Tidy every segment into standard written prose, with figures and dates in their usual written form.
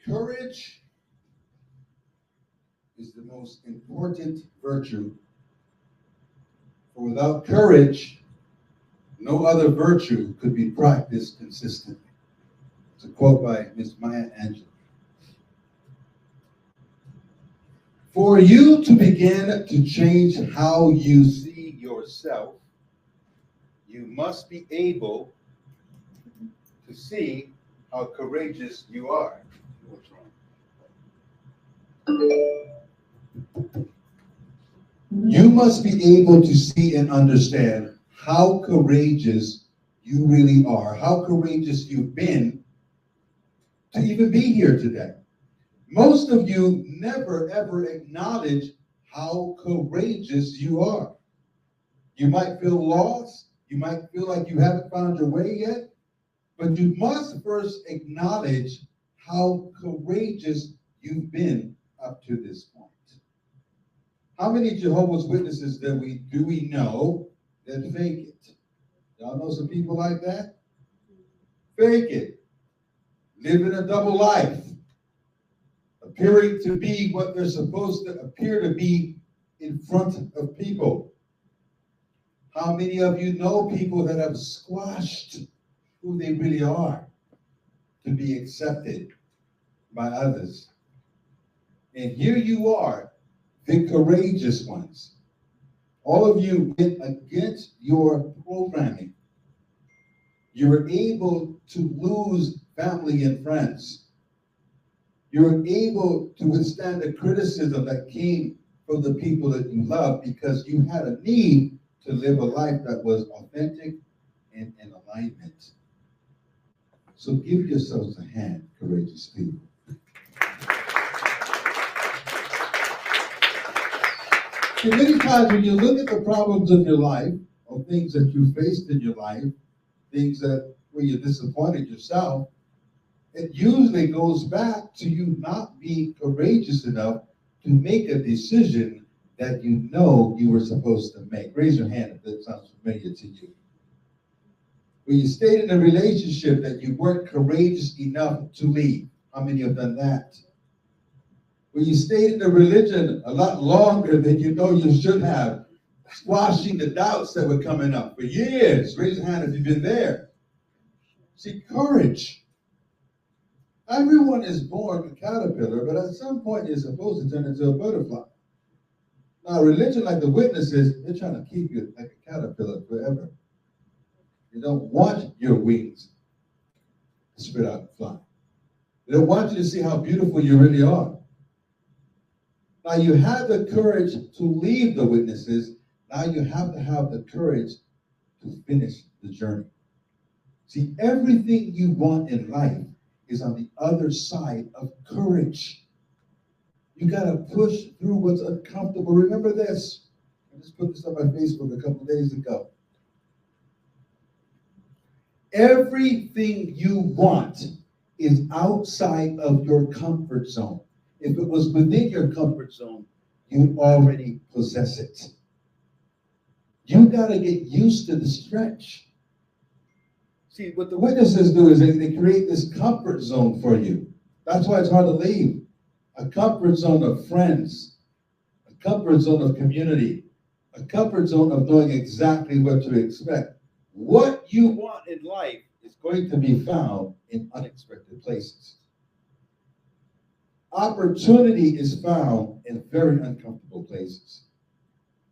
Courage is the most important virtue. For without courage, no other virtue could be practiced consistently. It's a quote by Miss Maya Angelou. For you to begin to change how you see yourself, you must be able to see how courageous you are. What's wrong? You must be able to see and understand how courageous you really are, how courageous you've been to even be here today. Most of you never ever acknowledge how courageous you are. You might feel lost, you might feel like you haven't found your way yet, but you must first acknowledge how courageous you've been up to this point. How many Jehovah's Witnesses do we know that fake it? Y'all know some people like that? Fake it. Living a double life. Appearing to be what they're supposed to appear to be in front of people. How many of you know people that have squashed who they really are to be accepted by others? And here you are, the courageous ones. All of you went against your programming. You were able to lose family and friends. You were able to withstand the criticism that came from the people that you love because you had a need to live a life that was authentic and in alignment. So give yourselves a hand, courageous people. See, many times when you look at the problems of your life, or things that you faced in your life, things that where you disappointed yourself, it usually goes back to you not being courageous enough to make a decision that you know you were supposed to make. Raise your hand if that sounds familiar to you. When you stayed in a relationship that you weren't courageous enough to leave. How many have done that? When you stayed in a religion a lot longer than you know you should have, squashing the doubts that were coming up for years. Raise your hand if you've been there. See, courage. Everyone is born a caterpillar, but at some point you're supposed to turn into a butterfly. Now, religion, like the witnesses, they're trying to keep you like a caterpillar forever. They don't want your wings to spread out and fly. They don't want you to see how beautiful you really are. Now, you had the courage to leave the witnesses. Now you have to have the courage to finish the journey. See, everything you want in life is on the other side of courage. You got to push through what's uncomfortable. Remember this. I just put this up on Facebook a couple days ago. Everything you want is outside of your comfort zone. If it was within your comfort zone, you already possess it. You got to get used to the stretch. See, what the witnesses do is they create this comfort zone for you. That's why it's hard to leave. A comfort zone of friends, a comfort zone of community, a comfort zone of knowing exactly what to expect. What you want in life is going to be found in unexpected places. Opportunity is found in very uncomfortable places.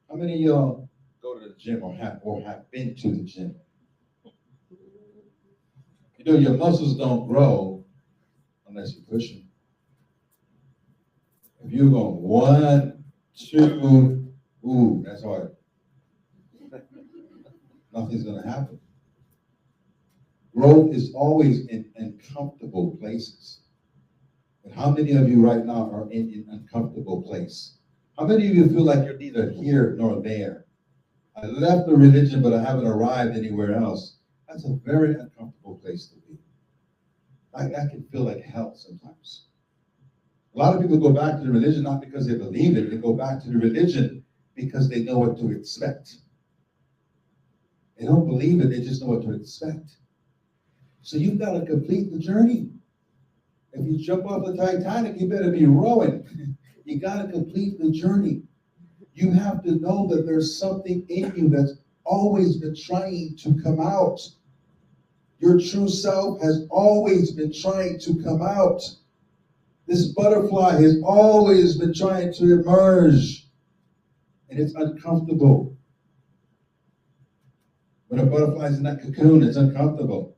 How many of y'all go to the gym or have been to the gym? You know, your muscles don't grow unless you push them. If you go 1, 2, ooh, that's hard. Nothing's going to happen. Growth is always in uncomfortable places. And how many of you right now are in an uncomfortable place? How many of you feel like you're neither here nor there? I left the religion, but I haven't arrived anywhere else. That's a very uncomfortable place to be. I can feel like hell sometimes. A lot of people go back to the religion not because they believe it. They go back to the religion because they know what to expect. They don't believe it. They just know what to expect. So you've got to complete the journey. If you jump off the Titanic, you better be rowing. You got to complete the journey. You have to know that there's something in you that's always been trying to come out. Your true self has always been trying to come out. This butterfly has always been trying to emerge. And it's uncomfortable. When a butterfly's in that cocoon, it's uncomfortable.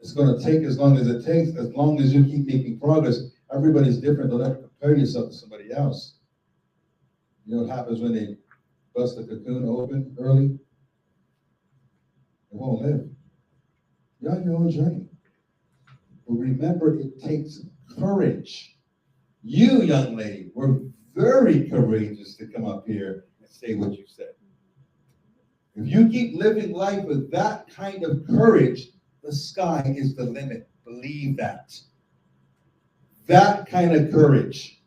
It's going to take as long as it takes, as long as you keep making progress. Everybody's different. Don't ever compare yourself to somebody else. You know what happens when they bust the cocoon open early? It won't live. You're on your own journey. But remember, it takes courage. You, young lady, were very courageous to come up here and say what you said. If you keep living life with that kind of courage, the sky is the limit. Believe that. That kind of courage.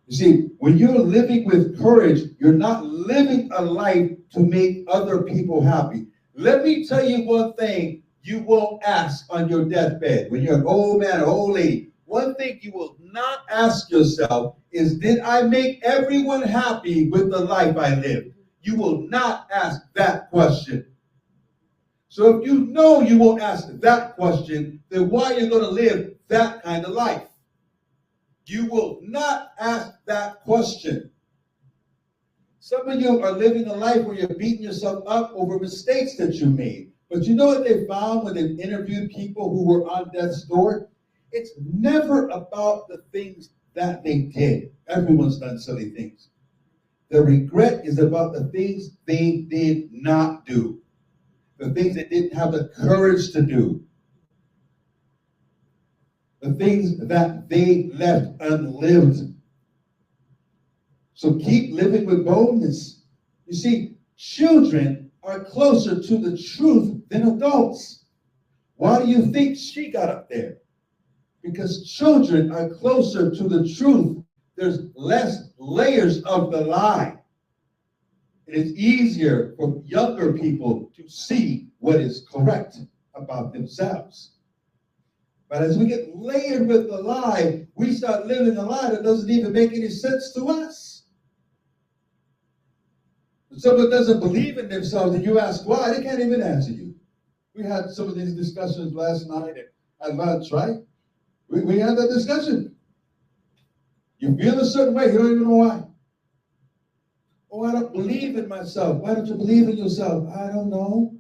You see, when you're living with courage, you're not living a life to make other people happy. Let me tell you one thing you won't ask on your deathbed. When you're an old man or old lady, one thing you will not ask yourself is, did I make everyone happy with the life I lived? You will not ask that question. So if you know you won't ask that question, then why are you going to live that kind of life? You will not ask that question. Some of you are living a life where you're beating yourself up over mistakes that you made. But you know what they found when they interviewed people who were on death's door? It's never about the things that they did. Everyone's done silly things. The regret is about the things they did not do. The things they didn't have the courage to do. The things that they left unlived. So keep living with boldness. You see, children are closer to the truth than adults. Why do you think she got up there? Because children are closer to the truth. There's less layers of the lie. It is easier for younger people to see what is correct about themselves. But as we get layered with the lie, we start living a lie that doesn't even make any sense to us. When someone doesn't believe in themselves and you ask why, they can't even answer you. We had some of these discussions last night at lunch, right? We had that discussion. You feel a certain way, you don't even know why. Oh, I don't believe in myself. Why don't you believe in yourself? I don't know.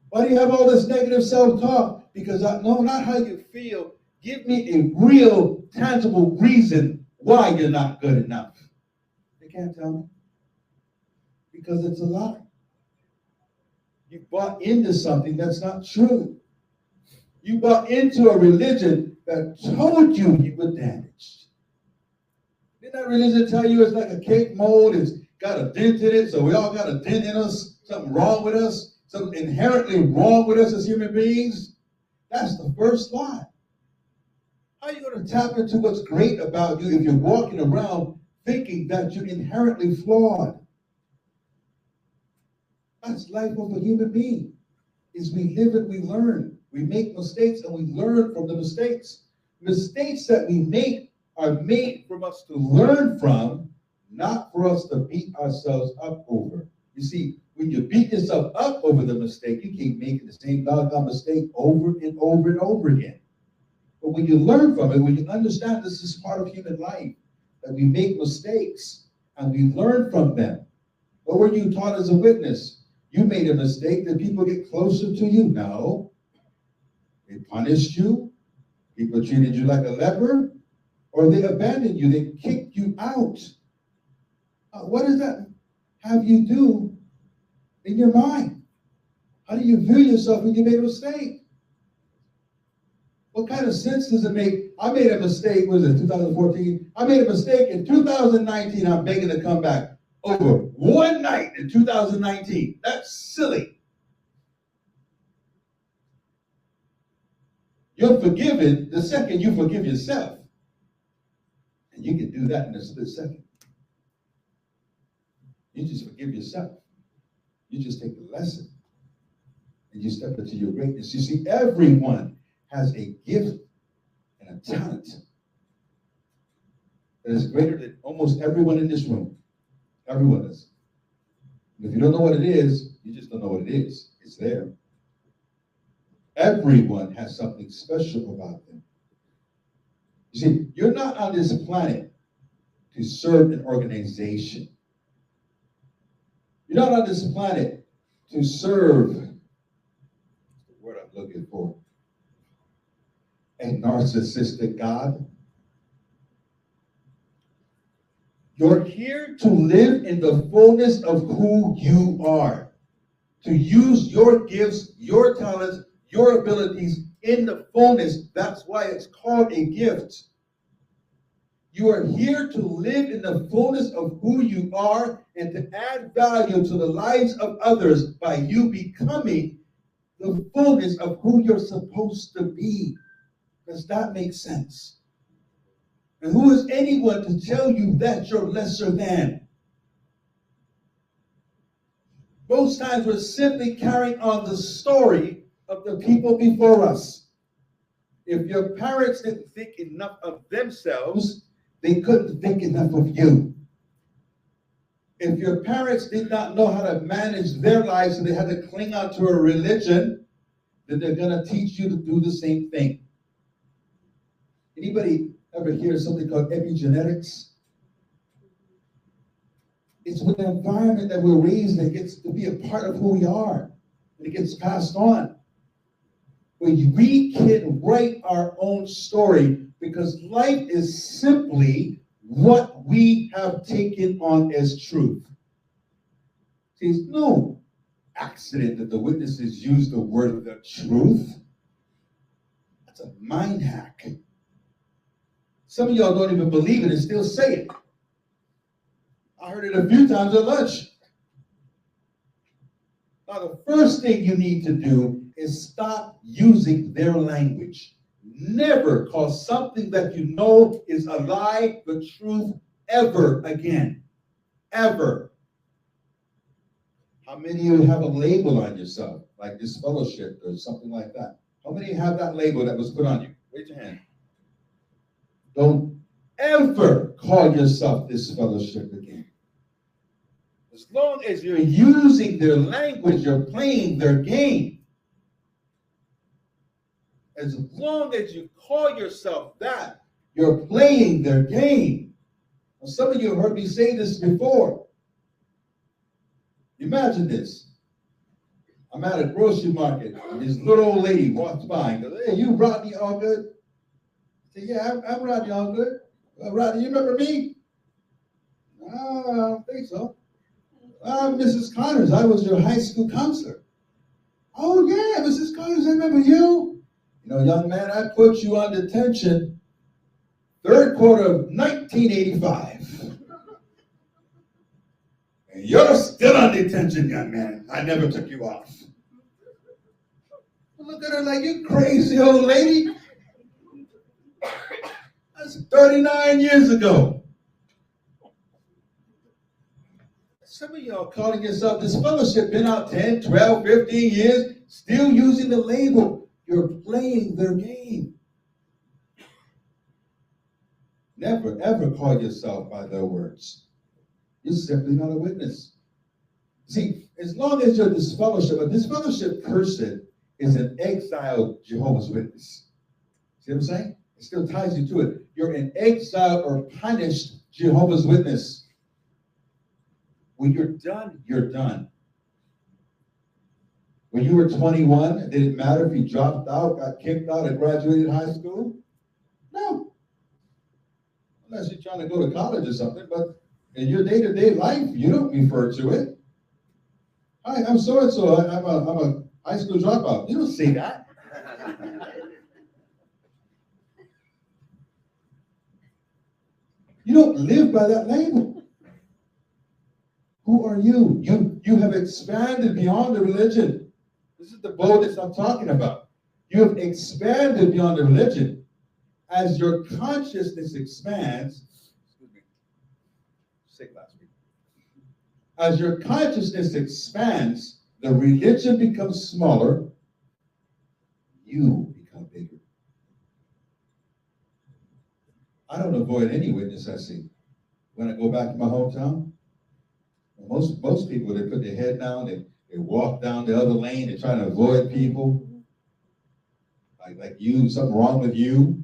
Why do you have all this negative self-talk? Because I know not how you feel. Give me a real, tangible reason why you're not good enough. They can't tell me. Because it's a lie. You bought into something that's not true. You bought into a religion that told you you were damaged. Didn't that religion tell you it's like a cake mold, it's got a dent in it, so we all got a dent in us, something wrong with us, something inherently wrong with us as human beings? That's the first lie. How are you going to tap into what's great about you if you're walking around thinking that you're inherently flawed? That's life of a human being. Is we live and we learn. We make mistakes and we learn from the mistakes. Mistakes that we make are made for us to learn from, not for us to beat ourselves up over. You see, when you beat yourself up over the mistake, you keep making the same doggone mistake over and over and over again. But when you learn from it, when you understand this is part of human life, that we make mistakes and we learn from them. What were you taught as a witness? You made a mistake. Did people get closer to you? No. They punished you. People treated you like a leper. Or they abandoned you. They kicked you out. What does that have you do in your mind? How do you view yourself when you made a mistake? What kind of sense does it make? I made a mistake, was it 2014? I made a mistake in 2019. I'm begging to come back over one night in 2019. That's silly. You're forgiven the second you forgive yourself. And you can do that in a split second. You just forgive yourself. You just take the lesson. And you step into your greatness. You see, everyone has a gift and a talent that is greater than almost everyone in this room. Everyone is. If you don't know what it is, you just don't know what it is. It's there. Everyone has something special about them. You see, you're not on this planet to serve an organization. You're not on this planet to serve, what's the word I'm looking for, a narcissistic God. You're here to live in the fullness of who you are, to use your gifts, your talents, your abilities in the fullness. That's why it's called a gift. You are here to live in the fullness of who you are and to add value to the lives of others by you becoming the fullness of who you're supposed to be. Does that make sense? And who is anyone to tell you that you're lesser than? Most times we're simply carrying on the story of the people before us. If your parents didn't think enough of themselves, they couldn't think enough of you. If your parents did not know how to manage their lives and they had to cling on to a religion, then they're going to teach you to do the same thing. Anybody ever hear something called epigenetics? It's with the environment that we're raised that gets to be a part of who we are. And it gets passed on. We can write our own story because life is simply what we have taken on as truth. See, it's no accident that the witnesses use the word the truth. That's a mind hack. Some of y'all don't even believe it and still say it. I heard it a few times at lunch. Now, the first thing you need to do is stop using their language. Never call something that you know is a lie the truth ever again. Ever. How many of you have a label on yourself, like disfellowship or something like that? How many have that label that was put on you? Raise your hand. Don't ever call yourself disfellowship again. As long as you're using their language, you're playing their game. As long as you call yourself that, you're playing their game. Now, some of you have heard me say this before. Imagine this. I'm at a grocery market, and this little old lady walks by and goes, "Hey, you Rodney Allgood?" I say, "Yeah, I'm Rodney Allgood." "Rodney, you remember me?" "No, I don't think so." "Mrs. Connors, I was your high school counselor." "Oh, yeah, Mrs. Connors, I remember you. You know, young man, I put you on detention third quarter of 1985. And you're still on detention, young man. I never took you off." I look at her like, "You crazy old lady. That's 39 years ago." Some of y'all calling yourself disfellowship, been out 10, 12, 15 years, still using the label. You're playing their game. Never, ever call yourself by their words. You're simply not a witness. See, as long as you're disfellowship, a disfellowship person is an exiled Jehovah's Witness. See what I'm saying? It still ties you to it. You're an exiled or punished Jehovah's Witness. When you're done, you're done. When you were 21, did it matter if you dropped out, got kicked out, and graduated high school? No. Unless you're trying to go to college or something, but in your day-to-day life, you don't refer to it. "Hi, I'm so-and-so, I'm a high school dropout." You don't say that. You don't live by that label. Who are you? You have expanded beyond the religion. This is the boldness I'm talking about. You have expanded beyond the religion. As your consciousness expands, sick last week. As your consciousness expands, the religion becomes smaller, you become bigger. I don't avoid any witness I see. When I go back to my hometown, most people, they put their head down, they walk down the other lane, they're trying to avoid people. Like you, something wrong with you.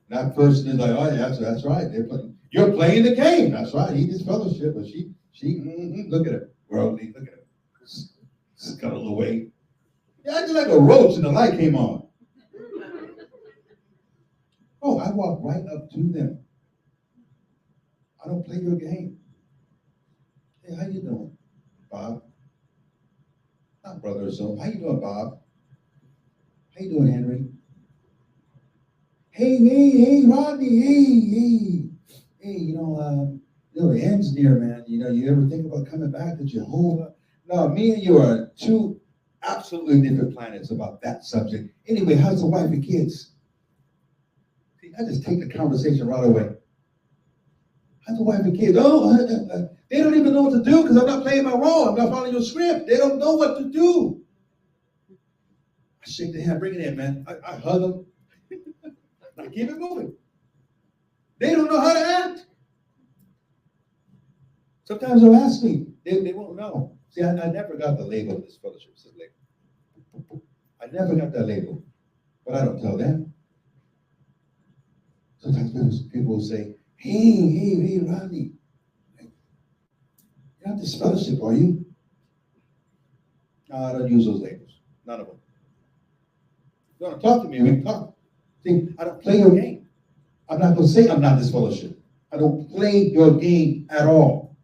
That person is like, oh yeah, that's right. You're playing the game. That's right. He just fellowship, but she, look at her. Worldly, look at her. Scuttle away. Yeah, acting like a roach and the light came on. Oh, I walk right up to them. I don't play your game. Hey, how you doing, Bob? Not brother or so. How you doing, Bob? How you doing, Henry? Hey, Rodney, hey, the end's near, man. You ever think about coming back to Jehovah? No, me and you are two absolutely different planets about that subject. Anyway, how's the wife and kids? See, I just take the conversation right away. How's the wife and kids? Oh, they don't even know what to do because I'm not playing my role. I'm not following your script. They don't know what to do. I shake their hand, bring it in, man. I hug them. I keep it moving. They don't know how to act. Sometimes they'll ask me. They won't know. See, I never got the label of this fellowship. I never got that label. But I don't tell them. Sometimes people will say, hey, Rodney, you're not this fellowship, are you? No, I don't use those labels. None of them. You want to talk to me, we can talk. See, I don't play your game. I'm not going to say I'm not this fellowship. I don't play your game at all.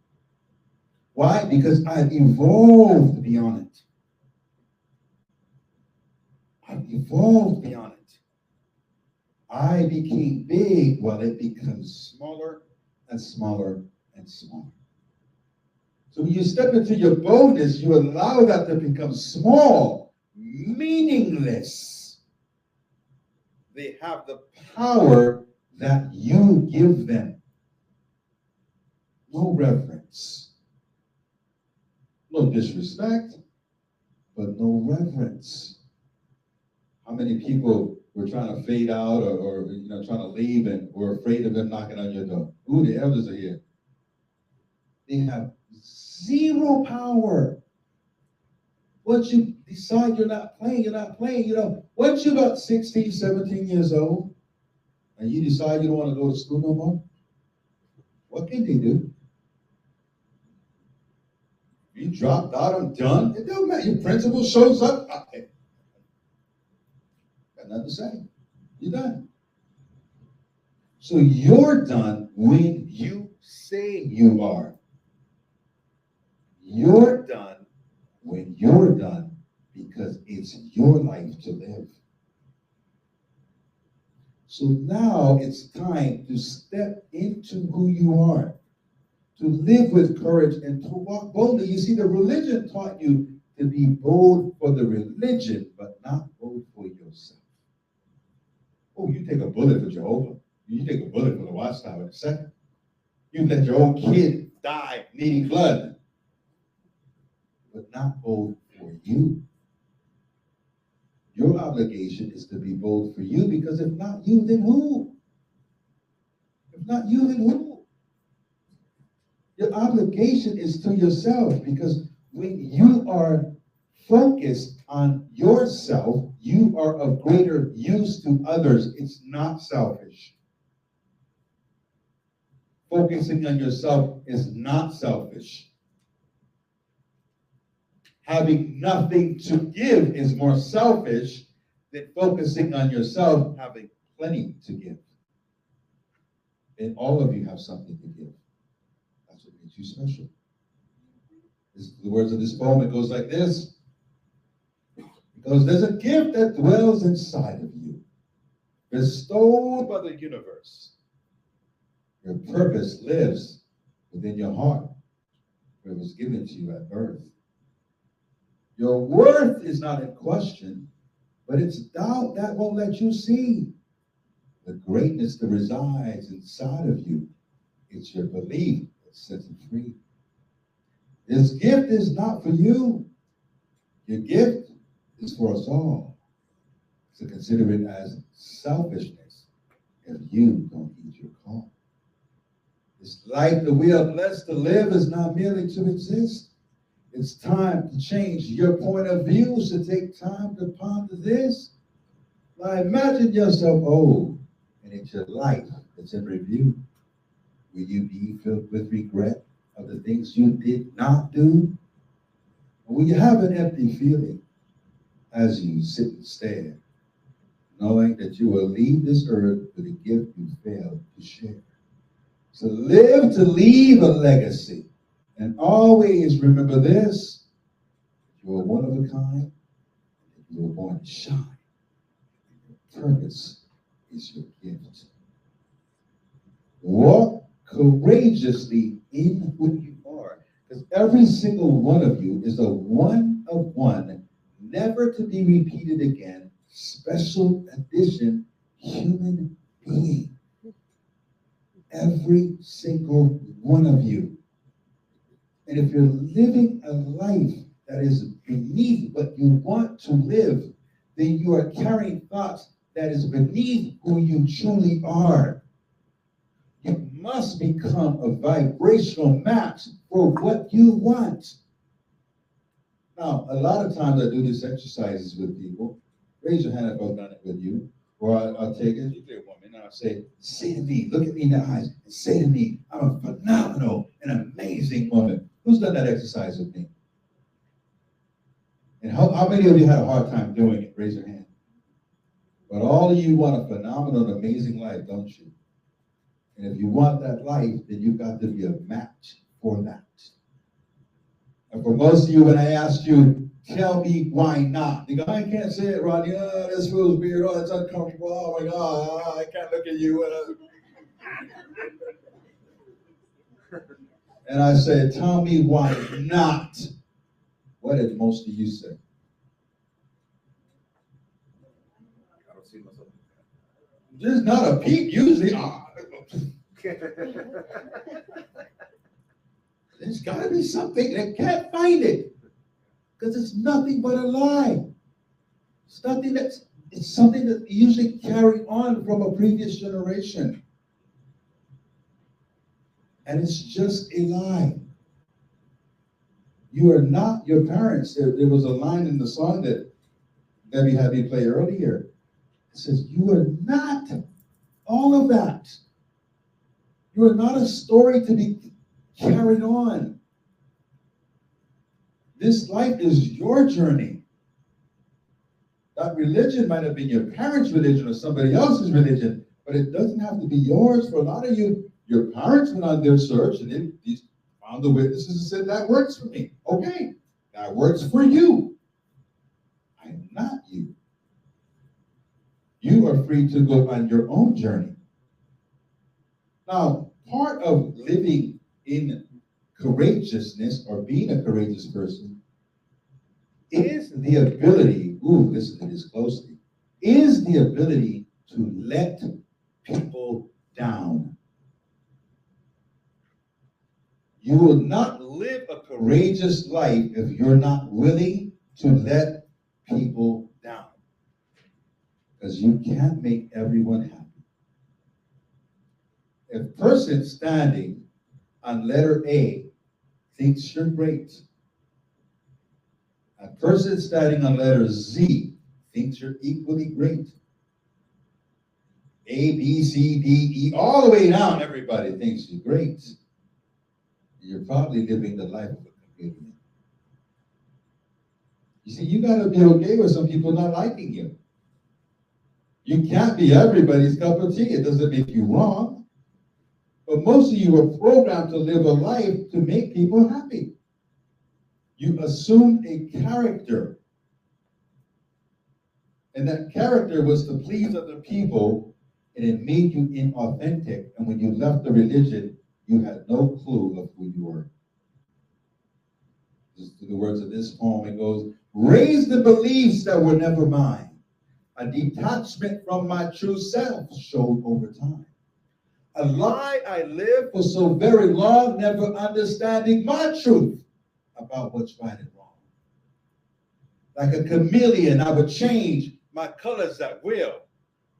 Why? Because I've evolved beyond it. I've evolved beyond it. I became big while it becomes smaller and smaller and smaller. So when you step into your boldness, you allow that to become small, meaningless. They have the power that you give them. No reverence. No disrespect, but no reverence. How many people were trying to fade out or trying to leave and were afraid of them knocking on your door? Ooh, the elders are here. They have zero power. Once you decide you're not playing, you're not playing. Once you're about 16, 17 years old, and you decide you don't want to go to school no more, what can they do? You dropped out, I'm done. It don't matter. Your principal shows up. Got nothing to say. You're done. So you're done when you say you are. You're done when you're done because it's your life to live. So now it's time to step into who you are, to live with courage and to walk boldly. You see, the religion taught you to be bold for the religion, but not bold for yourself. Oh, you take a bullet for Jehovah. You take a bullet for the Watchtower in a second. You let your own kid die needing blood, but not bold for you. Your obligation is to be bold for you, because if not you, then who? If not you, then who? Your obligation is to yourself, because when you are focused on yourself, you are of greater use to others. It's not selfish. Focusing on yourself is not selfish. Having nothing to give is more selfish than focusing on yourself, having plenty to give. And all of you have something to give. That's what makes you special. The words of this poem, it goes like this. Because there's a gift that dwells inside of you, bestowed by the universe. Your purpose lives within your heart, where it was given to you at birth. Your worth is not in question, but it's doubt that won't let you see the greatness that resides inside of you. It's your belief that sets it free. This gift is not for you. Your gift is for us all. So consider it as selfishness if you don't heed your call. This life that we are blessed to live is not merely to exist. It's time to change your point of view, so take time to ponder this. Now imagine yourself old and it's your life that's in review. Will you be filled with regret of the things you did not do? Or will you have an empty feeling as you sit and stare, knowing that you will leave this earth with a gift you failed to share? So live to leave a legacy. And always remember this: you are one of a kind, and you were born to shine. Your purpose is your gift. Walk courageously in who you are, because every single one of you is a one of one, never to be repeated again, special edition human being. Every single one of you. And if you're living a life that is beneath what you want to live, then you are carrying thoughts that is beneath who you truly are. You must become a vibrational match for what you want. Now, a lot of times I do these exercises with people. Raise your hand if I've done it with you. Or I'll take it, if you're a woman, and I'll say to me, look at me in the eyes, and say to me, I'm a phenomenal and amazing woman. Who's done that exercise with me? And how many of you had a hard time doing it? Raise your hand. But all of you want a phenomenal and amazing life, don't you? And if you want that life, then you've got to be a match for that. And for most of you, when I ask you, tell me why not? You go, I can't say it, Rodney. Oh, this feels weird. Oh, it's uncomfortable. Oh, my God. I can't look at you. And I said, tell me why not? What did most of you say? I don't see myself. There's not a peep usually. There's got to be something. They can't find it because it's nothing but a lie. It's something that usually carried on from a previous generation. And it's just a lie. You are not your parents. There was a line in the song that Debbie had me play earlier. It says, you are not all of that. You are not a story to be carried on. This life is your journey. That religion might have been your parents' religion or somebody else's religion, but it doesn't have to be yours. For a lot of you, your parents went on their search and they found the witnesses and said, that works for me. Okay, that works for you. I'm not you. You are free to go on your own journey. Now, part of living in courageousness or being a courageous person is the ability, listen to this closely, is the ability to let people down. You will not live a courageous life if you're not willing to let people down. Because you can't make everyone happy. If a person standing on letter A thinks you're great, a person standing on letter Z thinks you're equally great. A, B, C, D, E, all the way down, everybody thinks you're great. You're probably living the life of a comedian. You see, you got to be okay with some people not liking you. You can't be everybody's cup of tea. It doesn't make you wrong. But most of you are programmed to live a life to make people happy. You assumed a character. And that character was to please other people, and it made you inauthentic. And when you left the religion, you had no clue of who you were. Just to the words of this poem, it goes, raise the beliefs that were never mine. A detachment from my true self showed over time. A lie I lived for so very long, never understanding my truth about what's right and wrong. Like a chameleon, I would change my colors at will,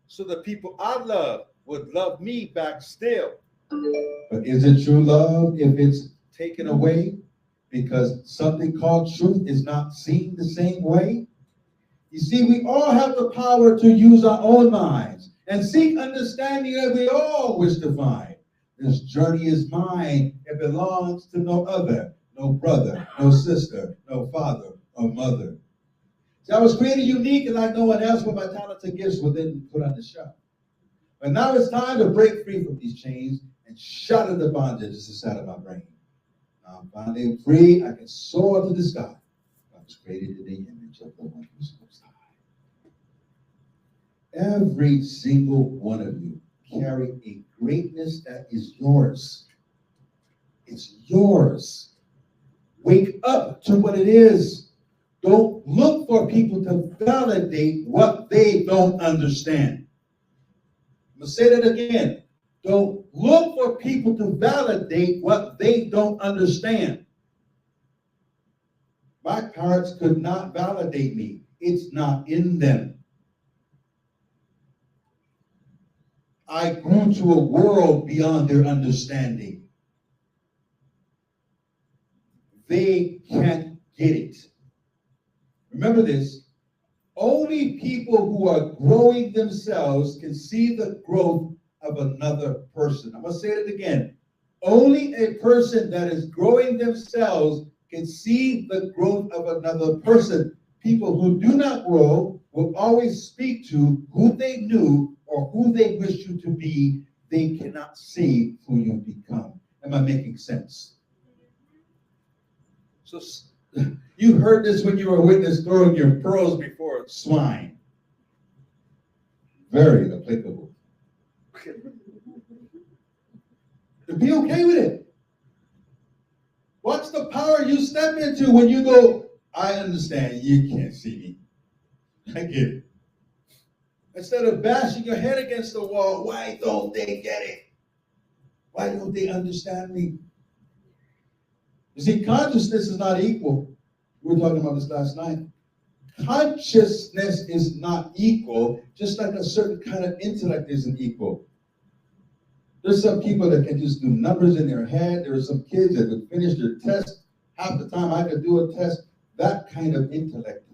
so the people I love would love me back still. But is it true love if it's taken away because something called truth is not seen the same way? You see, we all have the power to use our own minds and seek understanding that we all wish to find. This journey is mine. It belongs to no other, no brother, no sister, no father or mother. See, I was created unique and like no one else, but my talents and gifts were then put on the shelf. But now it's time to break free from these chains and shatter the bondage that's inside of my brain. Now I'm finally free. I can soar to the sky. I was created in the image of the one who's most high. Every single one of you carry a greatness that is yours. It's yours. Wake up to what it is. Don't look for people to validate what they don't understand. I'm going to say that again. Don't look for people to validate what they don't understand. My parents could not validate me. It's not in them. I grew to a world beyond their understanding. They can't get it. Remember this. Only people who are growing themselves can see the growth of another person. I'm going to say it again. Only a person that is growing themselves can see the growth of another person. People who do not grow will always speak to who they knew or who they wish you to be. They cannot see who you've become. Am I making sense? So you heard this when you were a witness throwing your pearls before swine. Very applicable. To be okay with it. What's the power you step into when you go, I understand you can't see me. I get it. Instead of bashing your head against the wall, why don't they get it? Why don't they understand me? You see, consciousness is not equal. We were talking about this last night. Consciousness is not equal, just like a certain kind of intellect isn't equal. There's some people that can just do numbers in their head. There are some kids that could finish their test half the time I could do a test. That kind of intellect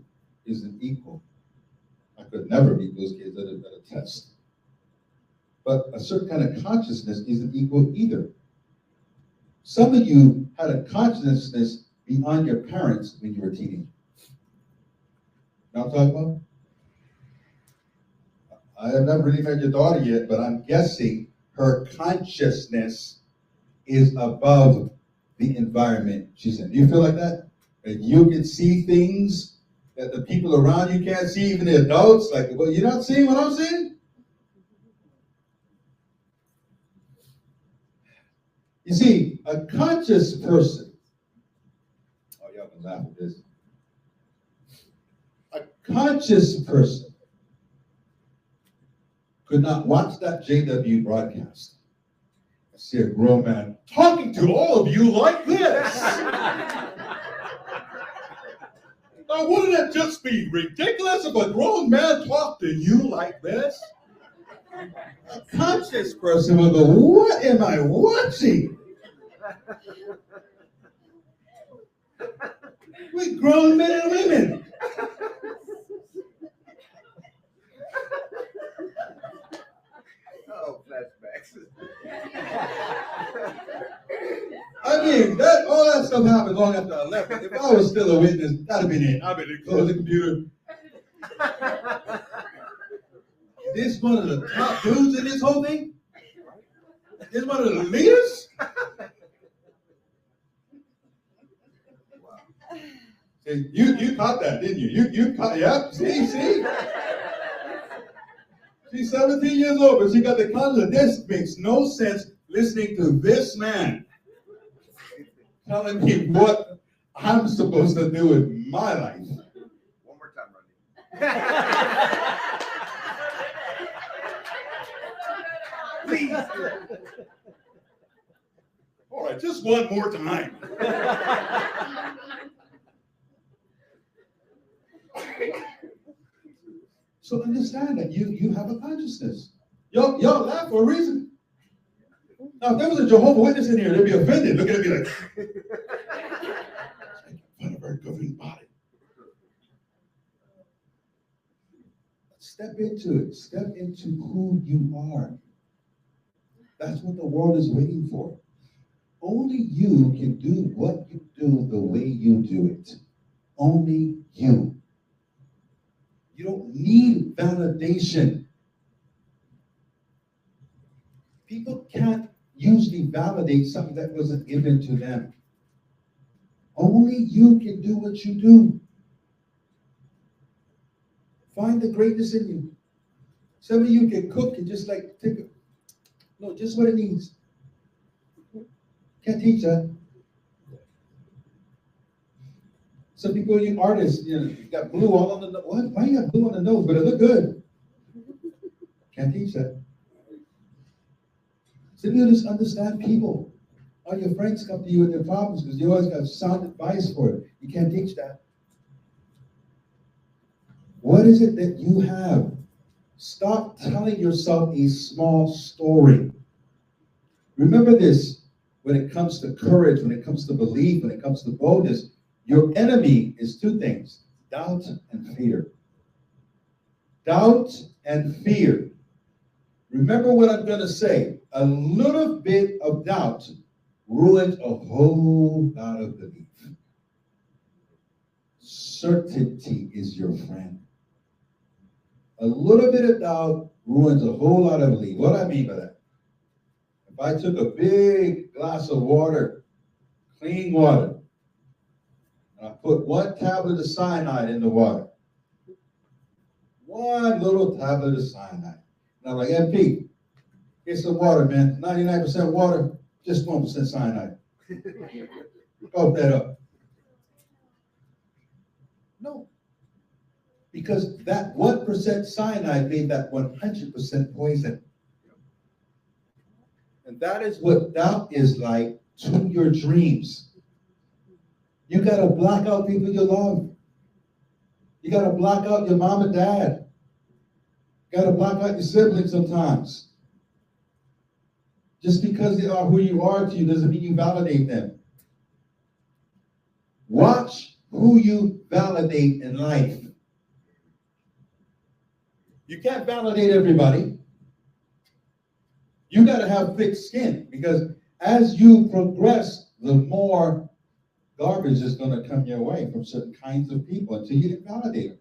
isn't equal. I could never beat those kids at a test. But a certain kind of consciousness isn't equal either. Some of you had a consciousness beyond your parents when you were a teenager. You know what I'm talking about? I have never really met your daughter yet, but I'm guessing her consciousness is above the environment she's in. Do you feel like that? That you can see things that the people around you can't see, even the adults? Like, well, you're not seeing what I'm seeing? You see, a conscious person, oh, y'all can laugh at this. A conscious person could not watch that JW broadcast and see a grown man talking to all of you like this. Now, wouldn't it just be ridiculous if a grown man talked to you like this? A conscious person would go, what am I watching? We're grown men and women. Oh, flashbacks. I mean, all that stuff happened long after I left. If I was still a witness, that'd have been it. I'd been close the computer. This one of the top dudes in this whole thing? This one of the leaders? See, you caught that, didn't you? You caught, yep, see? She's 17 years old, but she got the concept. This makes no sense listening to this man telling me what I'm supposed to do with my life. One more time, Rodney. Please. All right, just one more time. So understand that you have a consciousness. Y'all laugh for a reason. Now, if there was a Jehovah Witness in here, they'd be offended. Look at me like, fun of our governing body. Step into it. Step into who you are. That's what the world is waiting for. Only you can do what you do the way you do it. Only you. You don't need validation. People can't usually validate something that wasn't given to them. Only you can do what you do. Find the greatness in you. Some of you can cook and just like take it. No, just what it needs. Can't teach that. Some people, you artists, you got blue all on the nose. What? Why you got blue on the nose? But it look good. Can't teach that. Some of you just understand people. All your friends come to you with their problems because you always got sound advice for it. You can't teach that. What is it that you have? Stop telling yourself a small story. Remember this, when it comes to courage, when it comes to belief, when it comes to boldness, your enemy is two things, doubt and fear. Doubt and fear. Remember what I'm going to say. A little bit of doubt ruins a whole lot of belief. Certainty is your friend. A little bit of doubt ruins a whole lot of belief. What do I mean by that? If I took a big glass of water, clean water, and I put one tablet of cyanide in the water, one little tablet of cyanide, and I'm like, MP, get some water, man. 99% water, just 1% cyanide. Cough that up. No. Because that 1% cyanide made that 100% poison. And that is what doubt is like to your dreams. You got to block out people you love. You got to block out your mom and dad. You got to block out your siblings sometimes. Just because they are who you are to you doesn't mean you validate them. Watch who you validate in life. You can't validate everybody. You got to have thick skin because as you progress, the more garbage is going to come your way from certain kinds of people until you get validated.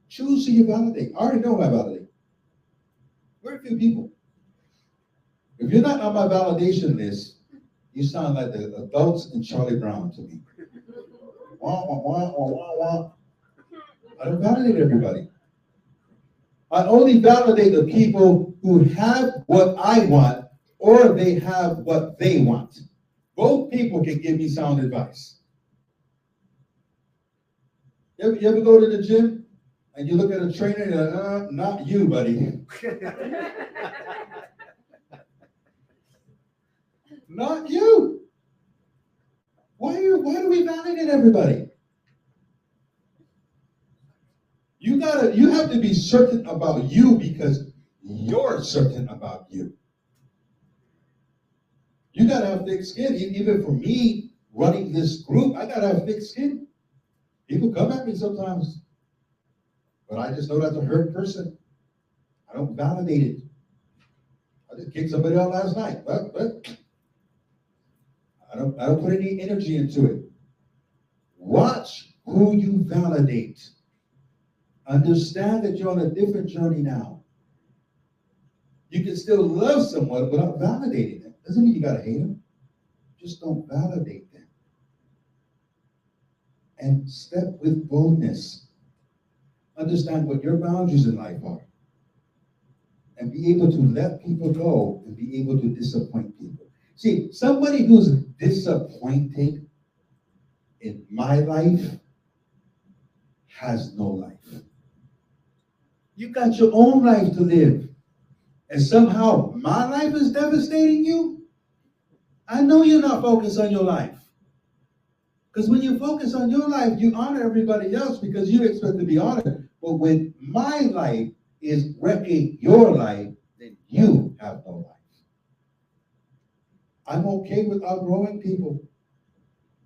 Choose who you validate. I already know who I validate. Very few people. If you're not on my validation list, you sound like the adults in Charlie Brown to me. Wah, wah, wah, wah, wah, wah. I don't validate everybody. I only validate the people who have what I want or they have what they want. Both people can give me sound advice. You ever go to the gym and you look at a trainer and you're like, not you, buddy. Not you. Why do we validate everybody? You have to be certain about you because you're certain about you. You gotta have thick skin. Even for me, running this group, I gotta have thick skin. People come at me sometimes, but I just know that's a hurt person. I don't validate it. I just kicked somebody out last night, but I don't put any energy into it. Watch who you validate. Understand that you're on a different journey now. You can still love someone without validating them. Doesn't mean you gotta hate them. Just don't validate them. And step with boldness. Understand what your boundaries in life are. And be able to let people go and be able to disappoint people. See, somebody who's disappointed in my life has no life. You got your own life to live. And somehow my life is devastating you. I know you're not focused on your life. Because when you focus on your life, you honor everybody else because you expect to be honored. But when my life is wrecking your life, then you have no life. I'm okay with outgrowing people.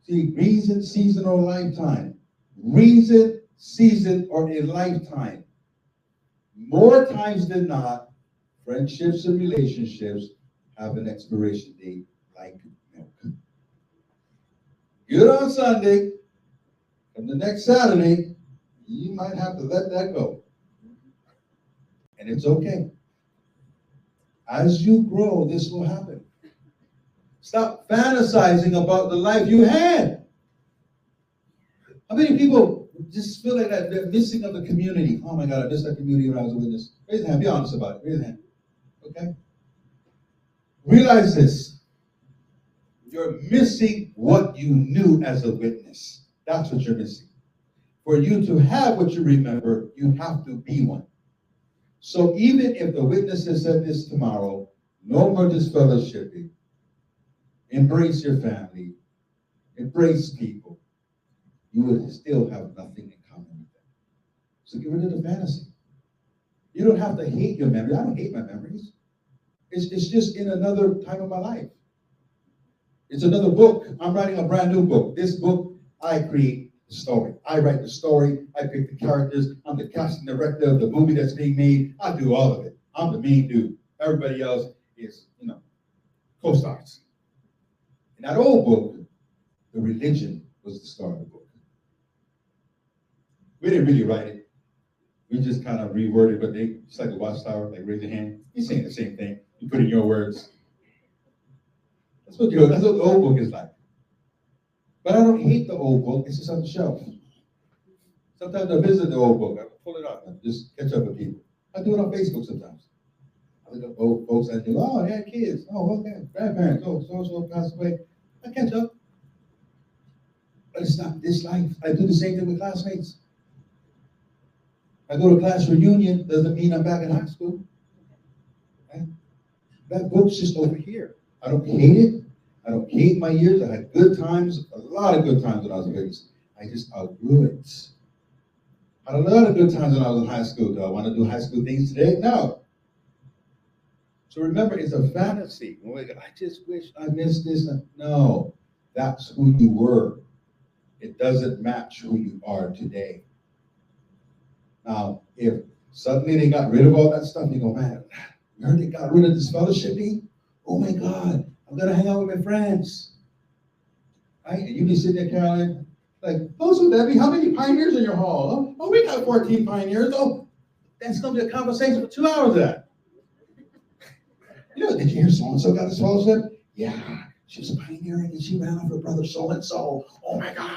See, reason, season, or lifetime. Reason, season, or a lifetime. More times than not, friendships and relationships have an expiration date like milk. Good on Sunday, and the next Saturday, you might have to let that go. And it's okay. As you grow, this will happen. Stop fantasizing about the life you had. How many people just feel like that they're missing of the community? Oh my God, I missed that community when I was a witness. Raise your hand, be honest about it. Raise your hand. Okay? Realize this. You're missing what you knew as a witness. That's what you're missing. For you to have what you remember, you have to be one. So even if the witnesses said this tomorrow, no more disfellowshipping, embrace your family, embrace people, you will still have nothing in common with them. So get rid of the fantasy. You don't have to hate your memory. I don't hate my memories. It's just in another time of my life. It's another book. I'm writing a brand new book. This book, I create the story. I write the story. I pick the characters. I'm the casting director of the movie that's being made. I do all of it. I'm the main dude. Everybody else is, co-stars. In that old book, the religion was the star of the book. We didn't really write it. We just kind of reworded, but it's like a watchtower, like raise your hand. You're saying the same thing. You put in your words. That's what the old book is like. But I don't hate the old book. It's just on the shelf. Sometimes I visit the old book. I pull it out and just catch up with people. I do it on Facebook sometimes. I look up old folks I do. Oh, they had kids. Oh, okay. Grandparents. Oh, so-and-so passed away. I catch up. But it's not this life. I do the same thing with classmates. I go to class reunion, doesn't mean I'm back in high school. Right? That book's just over here. I don't hate it. I don't hate my years. I had good times, a lot of good times when I was a witness. I just outgrew it. I had a lot of good times when I was in high school. Do I want to do high school things today? No. So remember, it's a fantasy. I just wish I missed this. No, that's who you were. It doesn't match who you are today. Now, if suddenly they got rid of all that stuff, you go, man, you heard they got rid of this fellowshipping? Oh my God, I'm gonna hang out with my friends. Right? And you be sitting there, Carolyn, like, oh, so Debbie, how many pioneers in your hall? Oh, we got 14 pioneers. Oh, that's gonna be a conversation for 2 hours of that. Did you hear so-and-so got this fellowship? Yeah, she was a pioneer and she ran off her brother so-and-so. Oh my God.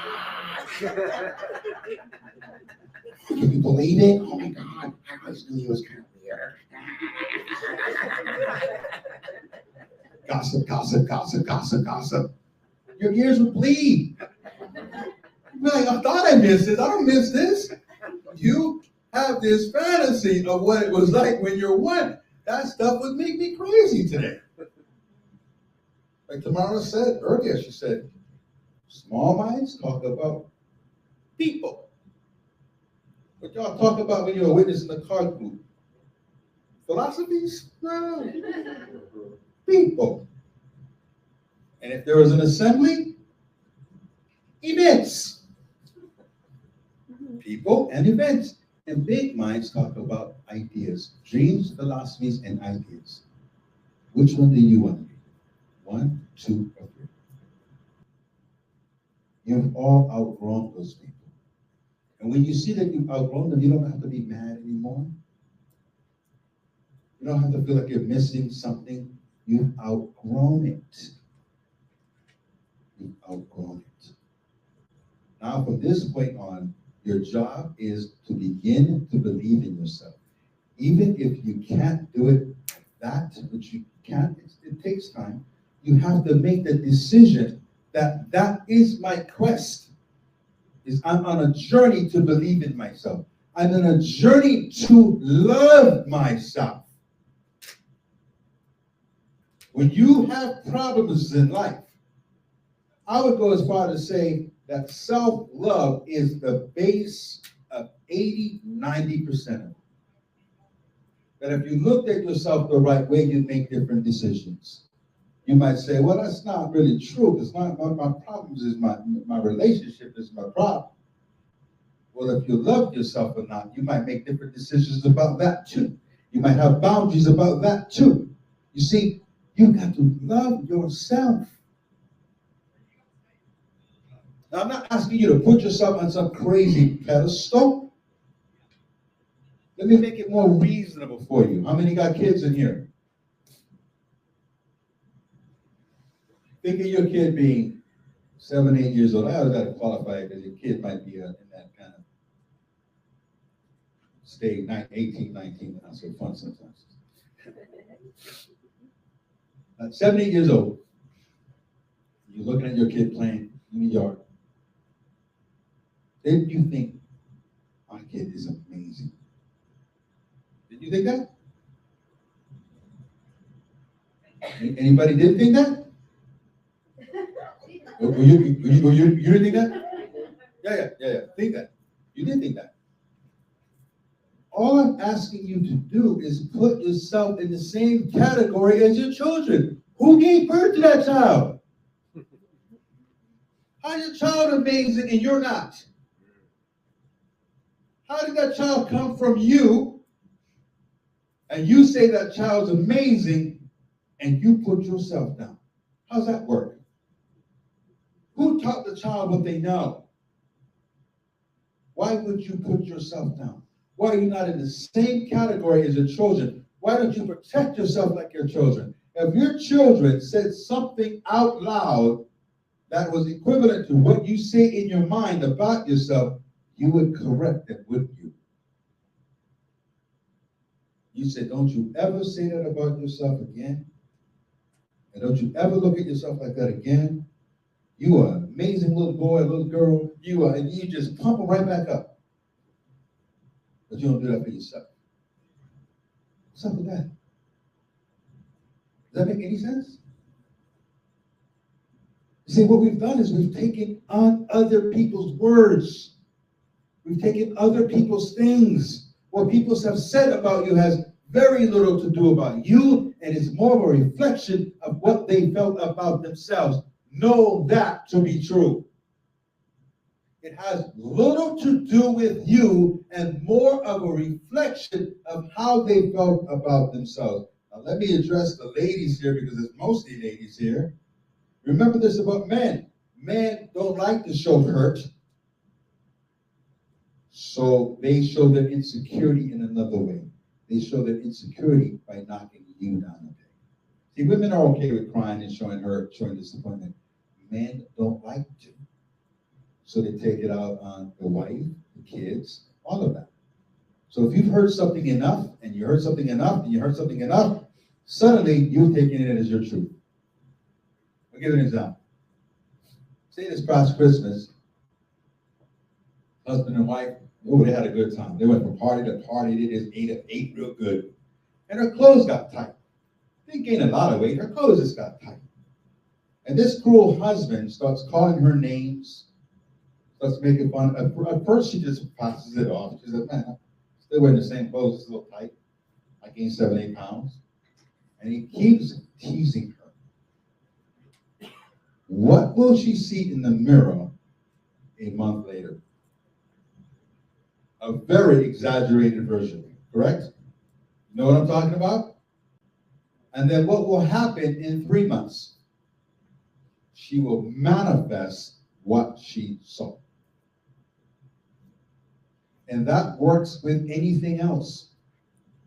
Can you believe it? Oh my God, I always knew he was kind of weird. Gossip, gossip, gossip, gossip, gossip. Your ears would bleed. You're like, I thought I missed this. I don't miss this. You have this fantasy of what it was like when you're one. That stuff would make me crazy today. Like Tamara said earlier, she said, small minds talk about people. What y'all talk about when you're a witness in the car group? Philosophies? No. People. And if there was an assembly, events. People and events. And big minds talk about ideas, dreams, philosophies, and ideas. Which one do you want to be? 1, 2, or 3? You've all outgrown those people. And when you see that you've outgrown them, you don't have to be mad anymore. You don't have to feel like you're missing something. You've outgrown it. You've outgrown it. Now, from this point on, your job is to begin to believe in yourself. Even if you can't do it that, which you can't, it takes time. You have to make the decision that is my quest. I'm on a journey to believe in myself. I'm on a journey to love myself. When you have problems in life, I would go as far to say that self-love is the base of 80, 90% of it. that if you looked at yourself the right way, you'd make different decisions. You might say, well, that's not really true, because my problems is my relationship is my problem. Well, if you love yourself or not, you might make different decisions about that too. You might have boundaries about that too. You see, you got to love yourself. Now, I'm not asking you to put yourself on some crazy pedestal. Let me make it more reasonable for you. How many got kids in here? Think of your kid being 7, 8 years old. I always got to qualify it because your kid might be in that kind of stage, 18, 19, not so fun sometimes. 7, 8 years old. You're looking at your kid playing in the yard. Didn't you think, my kid is amazing? Did you think that? Anybody did think that? You didn't think that? Yeah. Think that. You did think that. All I'm asking you to do is put yourself in the same category as your children. Who gave birth to that child? How is your child amazing and you're not? How did that child come from you and you say that child's amazing and you put yourself down? How's that work? Who taught the child what they know? Why would you put yourself down? Why are you not in the same category as your children? Why don't you protect yourself like your children? If your children said something out loud that was equivalent to what you say in your mind about yourself, you would correct them, wouldn't you? You said, don't you ever say that about yourself again? And don't you ever look at yourself like that again? You are an amazing little boy, little girl. You are, and you just pump them right back up. But you don't do that for yourself. What's up with that? Does that make any sense? You see, what we've done is we've taken on other people's words. We've taken other people's things. What people have said about you has very little to do about you, and it's more of a reflection of what they felt about themselves. Know that to be true. It has little to do with you and more of a reflection of how they felt about themselves. Now, let me address the ladies here because there's mostly ladies here. Remember this about men. Men don't like to show hurt. So they show their insecurity in another way. They show their insecurity by knocking you down a bit. See, women are okay with crying and showing hurt, showing disappointment. Men don't like to. So they take it out on the wife, the kids, all of that. So if you've heard something enough, and you heard something enough, and you heard something enough, suddenly you've taken it as your truth. I'll give you an example. Say this past Christmas, husband and wife, they had a good time. They went from party to party. They just ate real good. And her clothes got tight. They didn't gain a lot of weight. Her clothes just got tight. And this cruel husband starts calling her names, starts making fun. At first, she just passes it off. She said, man, I'm still wearing the same clothes. It's a little tight. I gained 7, 8 pounds. And he keeps teasing her. What will she see in the mirror a month later? A very exaggerated version, correct? You know what I'm talking about? And then what will happen in 3 months? She will manifest what she saw. And that works with anything else.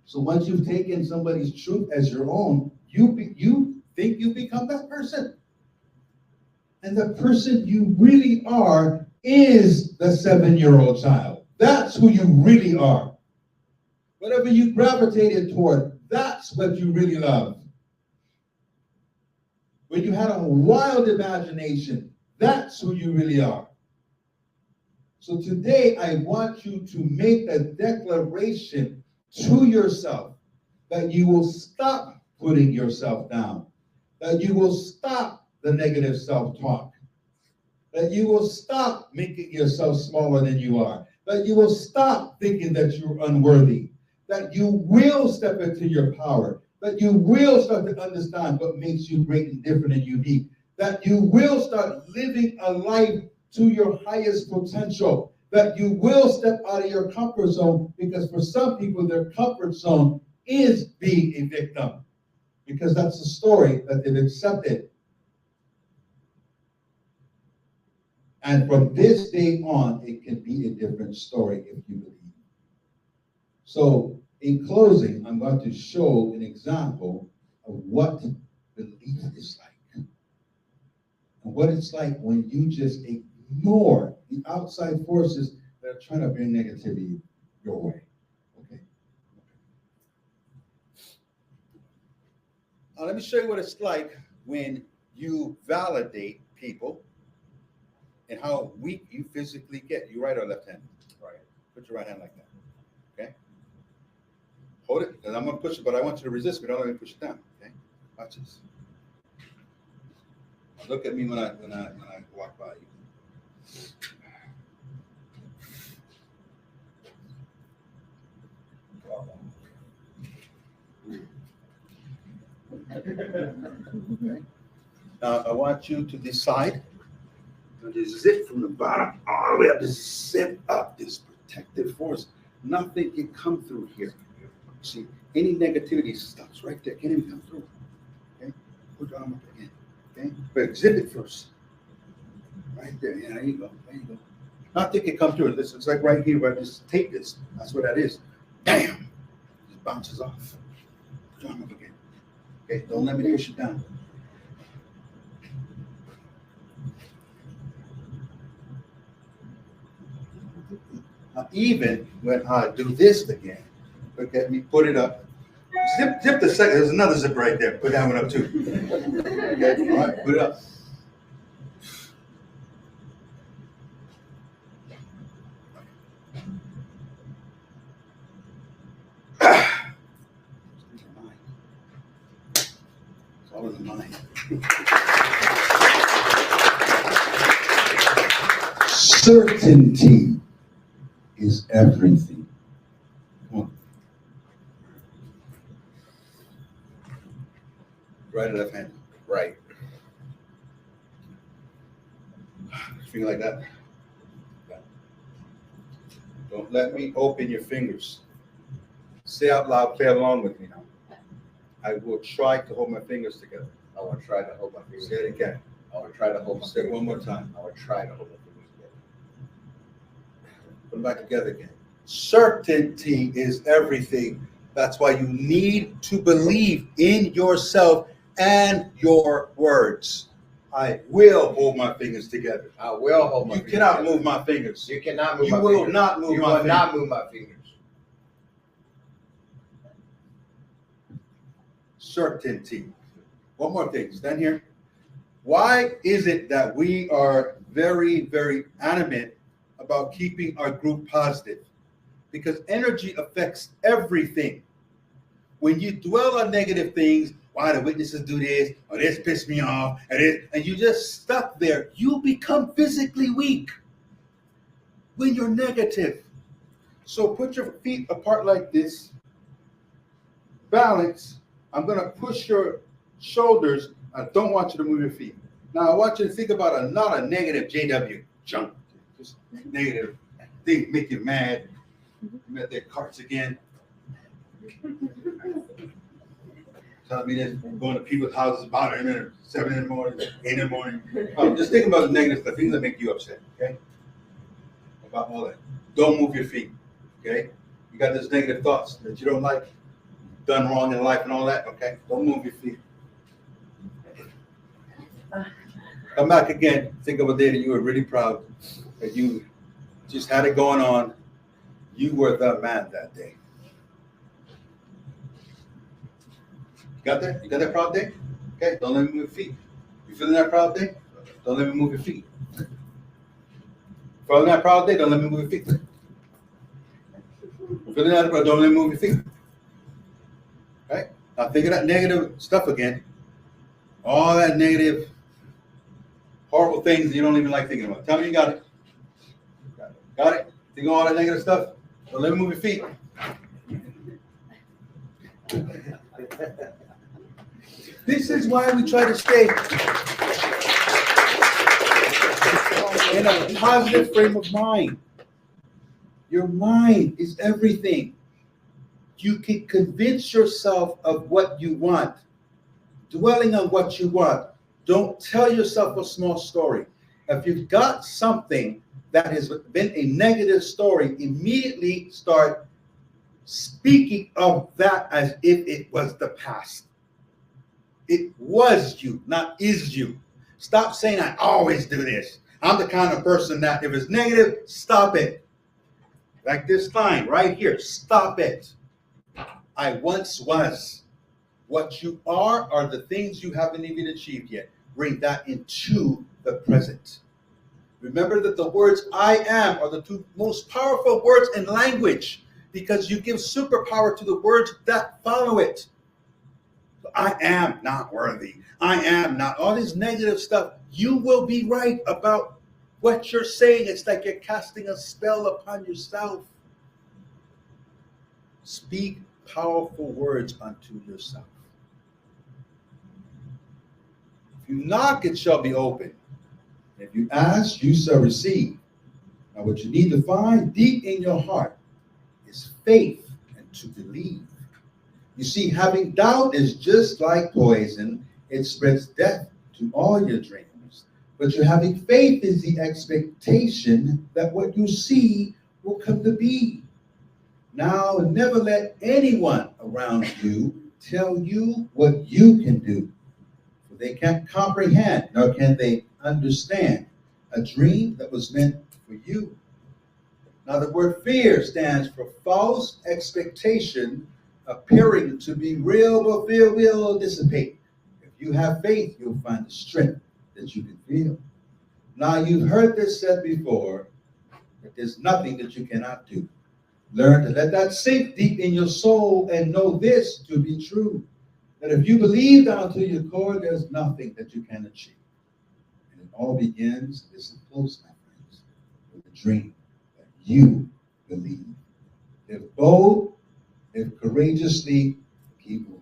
So once you've taken somebody's truth as your own, you think you become that person. And the person you really are is the 7-year-old child. That's who you really are. Whatever you gravitated toward, that's what you really love. When you had a wild imagination, that's who you really are. So today, I want you to make a declaration to yourself that you will stop putting yourself down, that you will stop the negative self-talk, that you will stop making yourself smaller than you are, that you will stop thinking that you're unworthy, that you will step into your power, that you will start to understand what makes you great and different and unique, that you will start living a life to your highest potential, that you will step out of your comfort zone, because for some people, their comfort zone is being a victim, because that's the story that they've accepted. And from this day on, it can be a different story if you believe. So, in closing, I'm going to show an example of what belief is like. And what it's like when you just ignore the outside forces that are trying to bring negativity your way. Okay? Now, let me show you what it's like when you validate people and how weak you physically get. You right or left hand? Right. Put your right hand like that. Okay? Hold it, and I'm going to push it, but I want you to resist me. Don't let me push it down. Okay? Watch this. Look at me when I walk by you. Okay. Now I want you to decide to zip from the bottom all the way up, just zip up this protective force. Nothing can come through here. See, any negativity stops right there. Can't even come through. Okay? Put your arm up again. Okay? But zip it first. Right there. Yeah, there you go. There you go. Nothing can come through. It's like right here where I just take this. That's what that is. Bam! It bounces off. Put your arm up again. Okay? Don't let me push it down. Now, even when I do this again, look at me, put it up. Zip the second. There's another zip right there. Put that one up too. Okay, all right, put it up. It's all in the mind. Certainty is everything. Come on. Right or left hand? Right. Finger like that. Don't let me open your fingers. Say out loud, play along with me now. I will try to hold my fingers together. I will try to hold my fingers. Say it again. I will try to hold my Say it fingers. one more time. I will try to hold my fingers together. Put them back together again. Certainty is everything. That's why you need to believe in yourself and your words. I will hold my fingers together. I will hold my You fingers cannot together. move my fingers. You cannot move You my will fingers. not move You my will fingers. not move my fingers. Certainty. One more thing. Stand here. Why is it that we are very, very adamant about keeping our group positive? Because energy affects everything. When you dwell on negative things, why the witnesses do this, or this pissed me off, and you just stuck there, you become physically weak when you're negative. So put your feet apart like this. Balance. I'm going to push your shoulders. I don't want you to move your feet. Now I want you to think about not a negative JW junk. Just negative. They make you mad. You met their carts again. Telling me that going to people's houses about 7 in the morning, 8 in the morning. Just think about the negative stuff, things that make you upset, okay? About all that. Don't move your feet, okay? You got those negative thoughts that you don't like, done wrong in life and all that, okay? Don't move your feet. Come back again. Think of a day that you were really proud, that you just had it going on. You were the man that day. You got that? You got that proud day? Okay, don't let me move your feet. You feeling that proud day? Don't let me move your feet. Feeling that proud day? Don't let me move your feet. Feeling that proud? Don't let me move your feet. Right? Now think of that negative stuff again. All that negative, horrible things that you don't even like thinking about. Tell me you got it. Got it? Think of all that negative stuff? Don't let me move your feet. This is why we try to stay in a positive frame of mind. Your mind is everything. You can convince yourself of what you want, dwelling on what you want. Don't tell yourself a small story. If you've got something that has been a negative story, immediately start speaking of that as if it was the past. It was you, not is you. Stop saying, I always do this. I'm the kind of person that if it's negative, stop it. Like this line right here, stop it. I once was. What you are the things you haven't even achieved yet. Bring that into the present. Remember that the words I am are the two most powerful words in language because you give superpower to the words that follow it. I am not worthy. I am not. All this negative stuff, you will be right about what you're saying. It's like you're casting a spell upon yourself. Speak powerful words unto yourself. If you knock, it shall be open. If you ask, you shall receive. Now, what you need to find deep in your heart is faith and to believe. You see, having doubt is just like poison. It spreads death to all your dreams. But you're having faith is the expectation that what you see will come to be. Now, never let anyone around you tell you what you can do. For they can't comprehend, nor can they understand a dream that was meant for you. Now, the word fear stands for false expectation appearing to be real, but fear will dissipate. If you have faith, you'll find the strength that you can feel. Now, you've heard this said before, that there's nothing that you cannot do. Learn to let that sink deep in your soul and know this to be true, that if you believe down to your core, there's nothing that you can achieve. And it all begins, listen close, my friends, with a dream that you believe. Live bold, live courageously, keep moving.